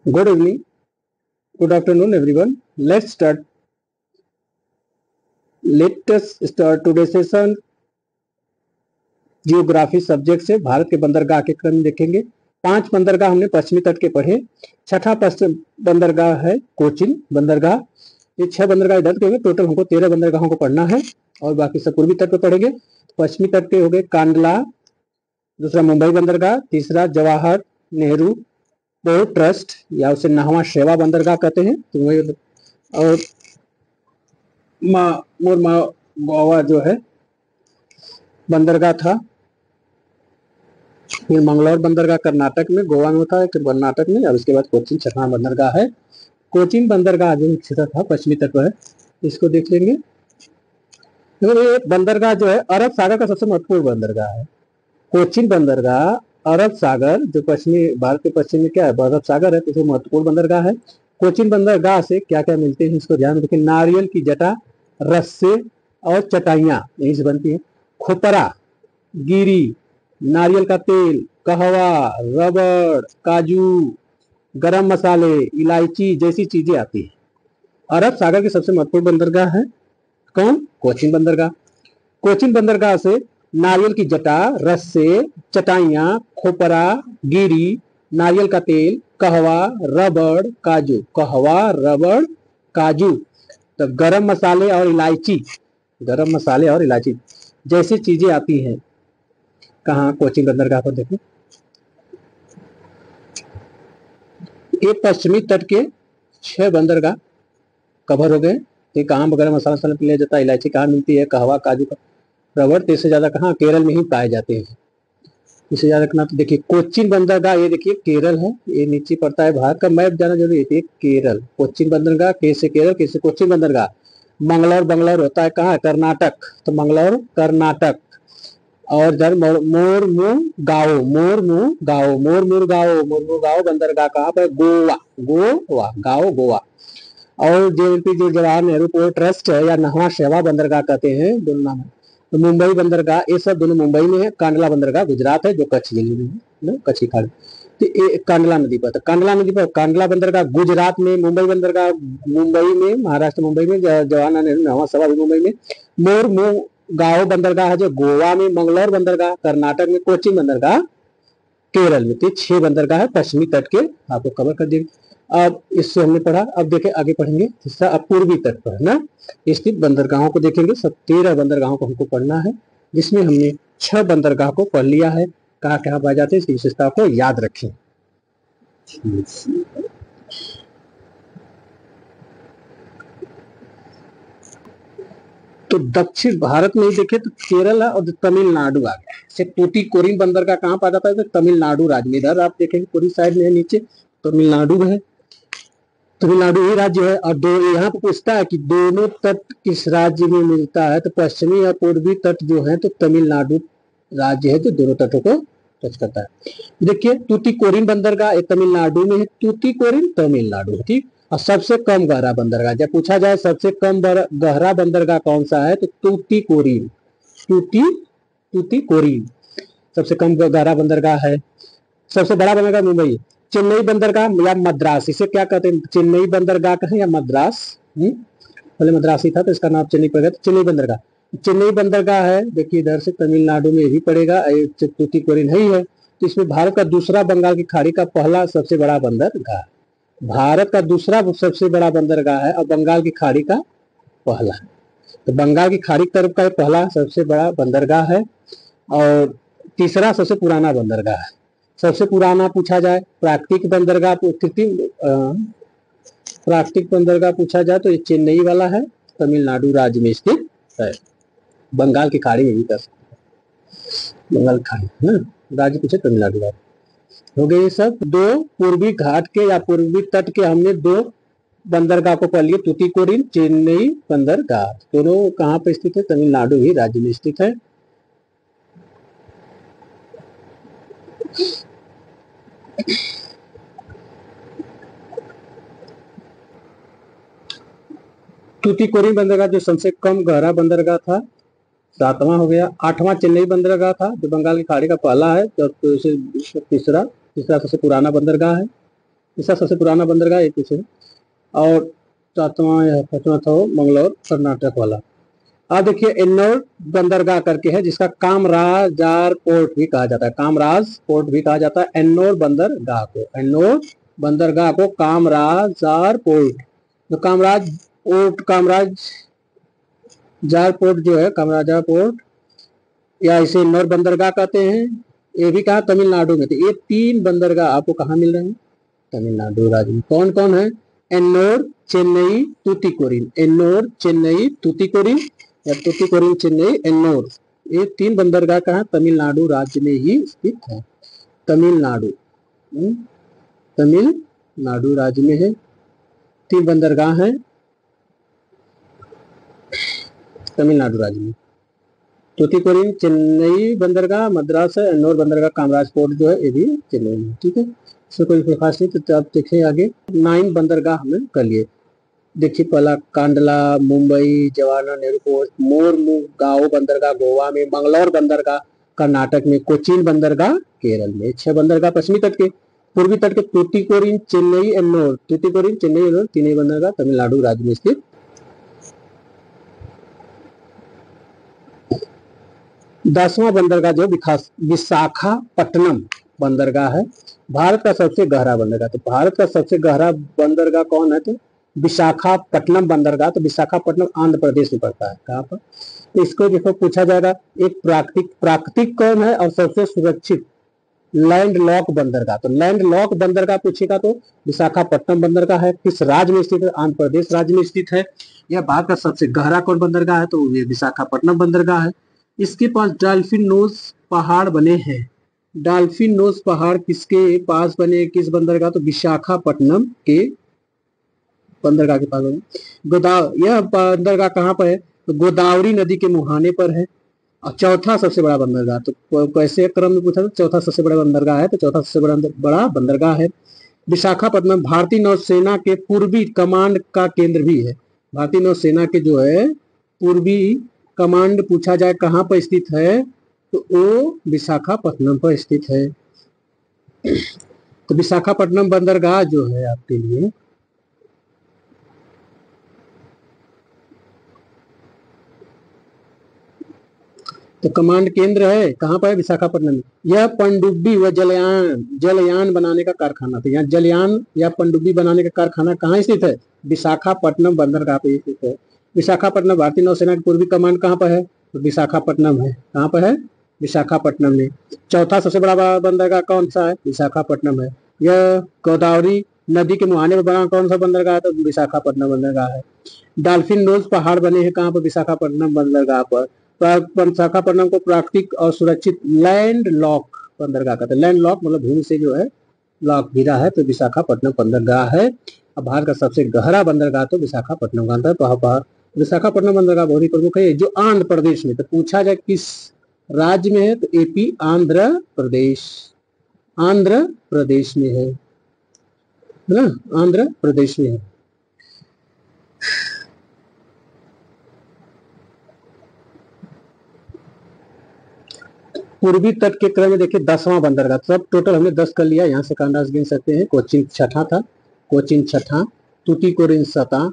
Good evening, good afternoon, everyone. Let us start today's session. Geography subject से भारत के बंदरगाह के क्रम देखेंगे। 5 बंदरगाह हमने पश्चिमी तट के पढ़े। छठा पश्चिम बंदरगाह है कोचिन बंदरगाह। ये 6 बंदरगाह इधर के होंगे, टोटल हमको 13 बंदरगाहों को पढ़ना है और बाकी सब पूर्वी तट पे पढ़ेंगे। पश्चिमी तट के हो गए कांडला, दूसरा मुंबई बंदरगाह, तीसरा जवाहर नेहरू पोर्ट ट्रस्ट या उसे नाहवा शेवा बंदरगाह कहते हैं, और मोरमा गोवा जो है बंदरगाह था। फिर मंगलौर बंदरगाह कर्नाटक में, गोवा में होता है, फिर कर्नाटक में, और उसके बाद कोचिन छठा बंदरगाह है। कोचिन बंदरगाह जो स्थित था पश्चिमी तट पर है, इसको देख लेंगे। ये बंदरगाह जो है अरब सागर का सबसे महत्वपूर्ण बंदरगाह है। कोचिन बंदरगाह अरब सागर जो पश्चिमी भारत के पश्चिम में क्या है, अरब सागर है, तो महत्वपूर्ण बंदरगाह है। कोचिन बंदरगाह से क्या क्या मिलते हैं इसको ध्यान रखें। नारियल की जटा, रस्से और चटाइयां यहीं से बनती है। खोपरा, गिरी, नारियल का तेल, कहवा, रबड़, काजू, गरम मसाले, इलायची जैसी चीजें आती है। अरब सागर की सबसे महत्वपूर्ण बंदरगाह है कौन? कोचिन बंदरगाह। कोचिन बंदरगाह से नारियल की जटा, रस्से, चटाइयां, खोपरा, गिरी, नारियल का तेल, कहवा, रबड़, काजू, कहवा, रबड़, काजू, तो गरम मसाले और इलायची, गरम मसाले और इलायची जैसी चीजें आती हैं। कहाँ? कोचिन बंदरगाह पर देखो। ये पश्चिमी तट के 6 बंदरगाह कवर हो गए। ये कहाँ गरम मसाला लिया जाता है, इलायची कहाँ मिलती है, कहवा, काजू, रबड़ तो इससे ज्यादा कहाँ? केरल में ही पाए जाते हैं। इससे ज्यादा रखना तो देखिए कोचिन बंदरगाह, ये देखिए केरल है, ये नीचे पड़ता है। भारत का मैप जाना जरूरी है। केरल, कोचिन बंदरगाह, कैसे केरल, कैसे कोचिन बंदरगाह। मंगलौर, बंगलौर होता है कहाँ? कर्नाटक, तो मंगलौर कर्नाटक। और इधर मोरमुगाओ बंदरगाह कहाँ पर? गोवा, गोवा। और जो जवाहर नेहरू पोर्ट ट्रस्ट है या नाहवा शेवा बंदरगाह कहते हैं, दोनों नाम है। तो मुंबई बंदरगाह, ये सब दोनों मुंबई में है। कांडला बंदरगाह गुजरात है, जो कच्छ जिले में है, कच्छ की खाड़ी। तो ये कांडला नदी पर, कांडला बंदरगाह गुजरात में। मुंबई बंदरगाह मुंबई में, महाराष्ट्र मुंबई में, जवाहरलाल नेहरू नाहवा शेवा भी मुंबई में। मोरमुगाओ बंदरगाह है जो गोवा में। मंगलौर बंदरगाह कर्नाटक में। कोचिन बंदरगाह केरल में। तो 6 बंदरगाह है पश्चिमी तट के, आपको कवर कर देंगे। अब इससे हमने पढ़ा, अब देखें आगे पढ़ेंगे। तीसरा अब पूर्वी तट पर है ना, स्थित बंदरगाहों को देखेंगे। सब 13 बंदरगाहों को हमको पढ़ना है, जिसमें हमने 6 बंदरगाह को पढ़ लिया है। कहाँ कहाँ पाए जाते हैं इसकी विशेषता को याद रखें। तो दक्षिण भारत में ही देखे तो केरल है और तमिलनाडु आ गया है। टूटीकोरिन बंदरगाह कहाँ पाया जाता है? तो तमिलनाडु राज्य में। इधर आप देखेंगे पूरी साइड में है, नीचे तमिलनाडु में है, तमिलनाडु ही राज्य है। और यहाँ पे पूछता है कि दोनों तट किस राज्य में मिलता है, तो पश्चिमी और पूर्वी तट जो है तो तमिलनाडु राज्य है जो दोनों तटों को टच करता है। देखिए टूटीकोरिन बंदरगाह तमिलनाडु में है, टूटीकोरिन तमिलनाडु, ठीक। और सबसे कम गहरा बंदरगाह, जब पूछा जाए सबसे कम गहरा बंदरगाह कौन सा है, तो टूटीकोरिन सबसे कम गहरा बंदरगाह है। सबसे बड़ा बंदरगाह मुंबई। चेन्नई बंदरगाह या मद्रास, इसे क्या कहते हैं? चेन्नई बंदरगाह कहें या मद्रास, पहले मद्रास ही था तो इसका नाम चेन्नई पड़ गया। चेन्नई बंदरगाह, चेन्नई बंदरगाह है, देखिए इधर से तमिलनाडु में भी पड़ेगा, टूटीकोरिन ही है। तो इसमें भारत का दूसरा बंगाल की खाड़ी का पहला सबसे बड़ा बंदरगाह, भारत का दूसरा सबसे बड़ा बंदरगाह है और बंगाल की खाड़ी का पहला। तो बंगाल की खाड़ी की तरफ का पहला सबसे बड़ा बंदरगाह है और तीसरा सबसे पुराना बंदरगाह है। सबसे पुराना पूछा जाए प्राकृतिक बंदरगाह, प्राकृतिक बंदरगाह पूछा जाए तो ये चेन्नई वाला है, तमिलनाडु राज्य में स्थित है। बंगाल की खाड़ी में भी कर सकते हैं, बंगाल की खाड़ी है ना, राज्य पूछे तमिलनाडु राज्य। हो गए ये सब। 2 पूर्वी घाट के या पूर्वी तट के हमने 2 बंदरगाह को पढ़ लिए, टूटीकोरिन, चेन्नई बंदरगाह। दोनों कहाँ पे स्थित है? तमिलनाडु ही राज्य में स्थित है। टूटीकोरिन बंदरगाह जो सबसे कम गहरा बंदरगाह था, 7वां हो गया। 8वां चेन्नई बंदरगाह था जो बंगाल की खाड़ी का पहला है, तो तीसरा सबसे पुराना बंदरगाह है। इसका सबसे पुराना बंदरगाह एक है। और सातवां या पांचवां था वो मंगलौर कर्नाटक वाला। अब देखिए एन्नौर बंदरगाह करके है, जिसका कामराजार पोर्ट भी कहा जाता है, कामराज पोर्ट भी कहा जाता है एन्नौर बंदरगाह को, एन्नौर बंदरगाह को कामराजार पोर्ट। तो Kamaraj port, Kamarajar port जो है, कामराजार पोर्ट या इसे एन्नौर बंदरगाह कहते हैं। ये भी कहा तमिलनाडु में। तो ये 3 बंदरगाह आपको कहाँ मिल रहे हैं? तमिलनाडु राज्य में। कौन कौन है? एन्नौर, चेन्नई, तूतीकोरिन। एन्नौर, चेन्नई, तूतीकोरिन या तूतीकोरिन, चेन्नई, एन्नौर। ये 3 बंदरगाह कहाँ? तमिलनाडु राज्य में ही स्थित है। तमिलनाडु, तमिलनाडु राज्य में है। 3 बंदरगाह हैं तमिलनाडु राज्य में। तूतीकोरिन चेन्नई बंदरगाह मद्रास है, एन्नौर बंदरगाह कामराज पोर्ट जो है ये भी चेन्नई में। ठीक है, इसमें कोई खास नहीं। तो आप देखें आगे 9 बंदरगाह हमने कर लिए। देखिए पहला कांडला मुंबई जवाहरलाल नेहरू पोर्ट, मोरमुगाओ बंदरगाह गोवा में, मंगलौर बंदरगाह कर्नाटक में, कोचीन बंदरगाह केरल में। 6 बंदरगाह पश्चिमी तट के, पूर्वी तट के तूतीकोरिन चेन्नई एन्नौर, तूतीकोरिन चेन्नई एन्नौर तीनों बंदरगाह तमिलनाडु राज्य में स्थित। 10वां बंदरगाह जो विशाखापट्टनम बंदरगाह है, भारत का सबसे गहरा बंदरगाह। तो भारत का सबसे गहरा बंदरगाह कौन है? तो विशाखापट्टनम बंदरगाह। तो विशाखापट्टनम आंध्र प्रदेश में पड़ता है। कहाँ पर? तो इसको देखो पूछा जाएगा, एक प्राकृतिक कौन है और सबसे सुरक्षित लैंड लॉक बंदरगाह। तो लैंड लॉक बंदरगाह पूछेगा तो विशाखापट्टनम बंदरगाह है। किस राज्य में स्थित है? आंध्र प्रदेश राज्य में स्थित है। यह भारत का सबसे गहरा कौन बंदरगाह है? तो ये विशाखापट्टनम बंदरगाह है। इसके पास डॉल्फिन नोज पहाड़ बने हैं। डॉल्फिन नोज पहाड़ किसके पास बने? किस बंदरगाह? तो विशाखापट्टनम के बंदरगाह के पास बने। यह बंदरगाह कहाँ पर है? तो गोदावरी नदी के मुहाने पर है। और चौथा सबसे बड़ा बंदरगाह, तो कैसे क्रम में पूछा? तो चौथा सबसे बड़ा बंदरगाह है, तो चौथा सबसे बड़ा बंदरगाह है विशाखापट्टनम। भारतीय नौसेना के पूर्वी कमांड का केंद्र भी है। भारतीय नौसेना के जो है पूर्वी कमांड पूछा जाए कहाँ पर स्थित है, तो वो विशाखापट्टनम पर स्थित है। तो विशाखापट्टनम बंदरगाह जो है आपके लिए तो कमांड केंद्र है। कहाँ पर है? विशाखापट्टनम में। यह पनडुब्बी व जलयान बनाने का कारखाना था। यहाँ जलयान या पनडुब्बी बनाने का कारखाना कहाँ स्थित है? विशाखापट्टनम बंदरगाह पे स्थित है। विशाखापट्टनम भारतीय नौसेना की पूर्वी कमांड कहाँ पर है? तो विशाखापट्टनम है। कहाँ पर है? विशाखापट्टनम में। चौथा सबसे बड़ा बंदरगाह कौन सा है? विशाखापट्टनम है। यह गोदावरी नदी के मुहाने में बना कौन सा बंदरगाह है? तो विशाखापट्टनम बंदरगाह है। डॉल्फिन नोज पहाड़ बने हैं कहाँ पर? विशाखापट्टनम बंदरगाह पर। विशाखापट्टनम को प्राकृतिक और सुरक्षित लैंड लॉक बंदरगाह कहते हैं। लैंड लॉक मतलब भूमि से जो है लॉक घिरा है, तो विशाखापट्टनम बंदरगाह है। अब भारत का सबसे गहरा बंदरगाह तो विशाखापट्टनम का है। विशाखापट्टनम बंदरगाह बहुत ही प्रमुख है, जो आंध्र प्रदेश में। तो पूछा जाए किस राज्य में है? तो एपी आंध्र प्रदेश, आंध्र प्रदेश में है ना, आंध्र प्रदेश में है। पूर्वी तट के क्रम में देखिए 10वां बंदरगाह। सब टोटल हमने 10 कर लिया। यहाँ से कांडास गिन सकते हैं। कोचीन छठा था, कोचीन छठा, तूतीकोरिन 7,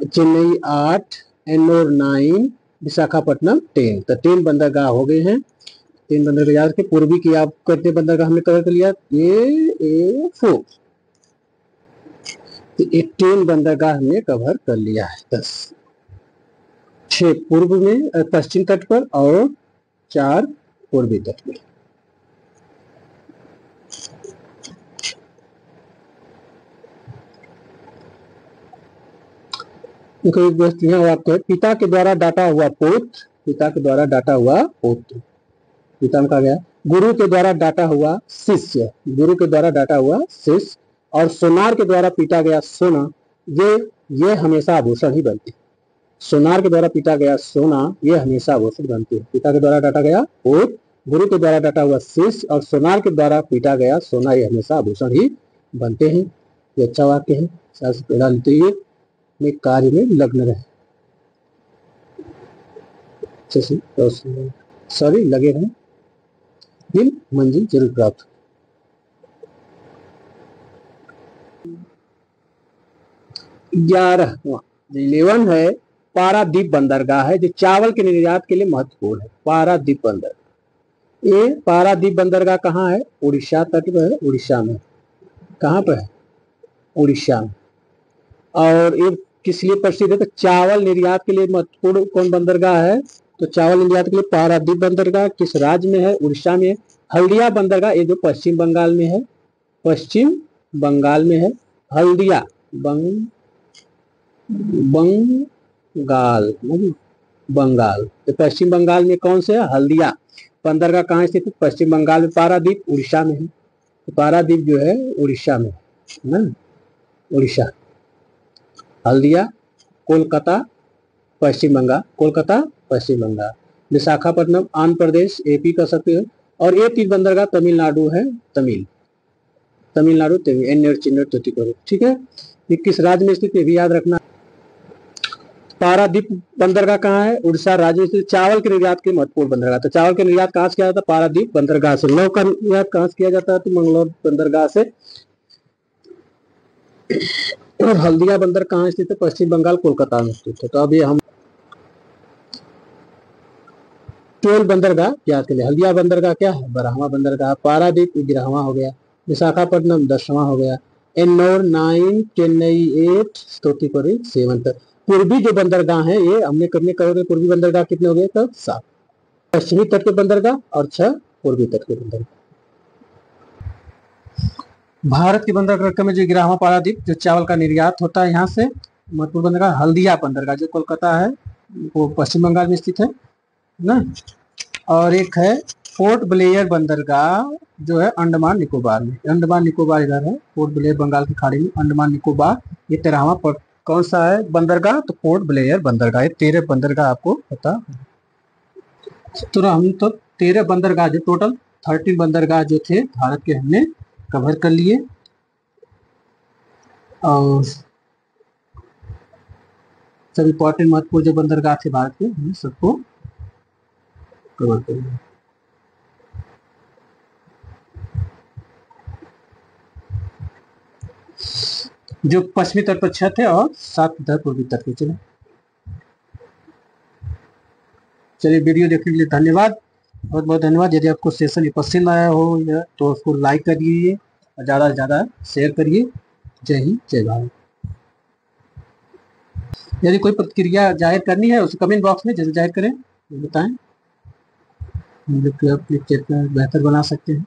चेन्नई 8, एन्नौर 9, विशाखापट्टनम 10। तो 10 बंदरगाह हो गए हैं। 3 बंदरगाह याद के पूर्वी की आप कितने बंदरगाह हमने कवर कर लिया? ये 4। तो 18 बंदरगाह हमने कवर कर लिया है। 10, 6 पूर्व में पश्चिम तट पर और 4 पूर्वी तट में। आपको पिता के द्वारा डाटा हुआ पोत, पिता के द्वारा डाटा हुआ पोत, पिता में कहा गया। गुरु के द्वारा डाटा हुआ शिष्य, गुरु के द्वारा डाटा हुआ शिष्य। और सोनार के द्वारा पीटा गया सोना, ये हमेशा आभूषण ही बनती है। सोनार के द्वारा पीटा गया सोना ये हमेशा आभूषण बनती है। पिता के द्वारा डाटा गया पोत, गुरु के द्वारा डाटा हुआ शिष्य और सोनार के द्वारा पीटा गया सोना, ये हमेशा आभूषण ही बनते हैं। ये अच्छा वाक्य है। सबसे पहला लेते हुए में कार्य में लग्न रहे, सभी लगे रहें, दिन मंजिल जरूर प्राप्त। 11वां 11 है पारादीप बंदरगाह है जो चावल के निर्यात के लिए महत्वपूर्ण है। पारादीप बंदर, ये पारादीप बंदरगाह कहाँ है? उड़ीसा तट पर है, उड़ीसा में। कहाँ पर है? उड़ीसा में। और ये किस लिए प्रसिद्ध है? तो चावल निर्यात के लिए महत्वपूर्ण कौन बंदरगाह है? तो चावल निर्यात के लिए पारादीप बंदरगाह किस राज्य में है? उड़ीसा में है। हल्दिया बंदरगाह ये जो पश्चिम बंगाल में है, पश्चिम बंगाल में है। हल्दिया बंगाल बंगाल तो पश्चिम बंगाल में कौन से है? हल्दिया बंदरगाह कहाँ स्थित है? पश्चिम बंगाल में। पारादीप उड़ीसा में है, तो पारादीप जो है उड़ीसा में है ना, उड़ीसा। हल्दिया कोलकाता पश्चिम बंगाल, कोलकाता पश्चिम बंगाल। विशाखापट्टनम आंध्र प्रदेश, एपी कर सकते हो। और ये 3 बंदरगाह तमिलनाडु है, तमिलनाडु एन्नर चिन्नर तुतिकोरिन। ठीक है, ये किस राज्य में स्थित है भी याद रखना। पारादीप बंदरगाह कहाँ है? उड़ीसा राज्य में स्थित। चावल के निर्यात के महत्वपूर्ण बंदरगाह, तो चावल के निर्यात कहाँ से किया जाता है? पारादीप बंदरगाह से। लौह का निर्यात कहाँ से किया जाता है? तो मंगलौर बंदरगाह से। और हल्दिया बंदर कहाँ स्थित है? पश्चिम बंगाल, कोलकाता में स्थित है। तो अभी हम 12 बंदरगाह याद के लिए। हल्दिया बंदरगाह क्या है? 12वां बंदरगाह। पारादीप 11वां हो गया। विशाखापट्टनम 10वां हो गया। एन्नौर 9, चेन्नई 8, तूतीकोरिन 7। पूर्वी जो बंदरगाह है ये हमने करने करोगे। पूर्वी बंदरगाह कितने हो गए? तो 7। पश्चिमी तट के बंदरगाह और 6 पूर्वी तट के बंदरगाह। भारत की बंदरगाह में जो 11वां पारादीप जो चावल का निर्यात होता है यहाँ से, महत्वपूर्ण बंदरगाह हल्दिया बंदरगाह जो कोलकाता है, वो पश्चिम बंगाल में स्थित है ना। और एक है पोर्ट ब्लेयर बंदरगाह जो है अंडमान निकोबार में। अंडमान निकोबार इधर है, पोर्ट ब्लेयर बंगाल की खाड़ी में, अंडमान निकोबार। ये 13वां कौन सा है बंदरगाह? तो पोर्ट ब्लेयर बंदरगाह। ये 13 बंदरगाह आपको पता। तो हम तो 13 बंदरगाह जो टोटल 13 बंदरगाह जो थे भारत के हमने कवर कर लिए। और सब इम्पोर्टेंट महत्वपूर्ण जो बंदरगाह थे भारत के हमने सबको कवर कर लिया। जो पश्चिमी तट पर 6 थे और 7 इधर पूर्वी तट पे। चलिए वीडियो देखने के लिए धन्यवाद, बहुत बहुत धन्यवाद। यदि आपको सेशन पसंद आया हो या तो उसको लाइक करिए और ज़्यादा से ज़्यादा शेयर करिए। जय हिंद, जय भारत। यदि कोई प्रतिक्रिया जाहिर करनी है उसे कमेंट बॉक्स में जरूर जाहिर करें, बताएं, हम लोग बेहतर बना सकते हैं।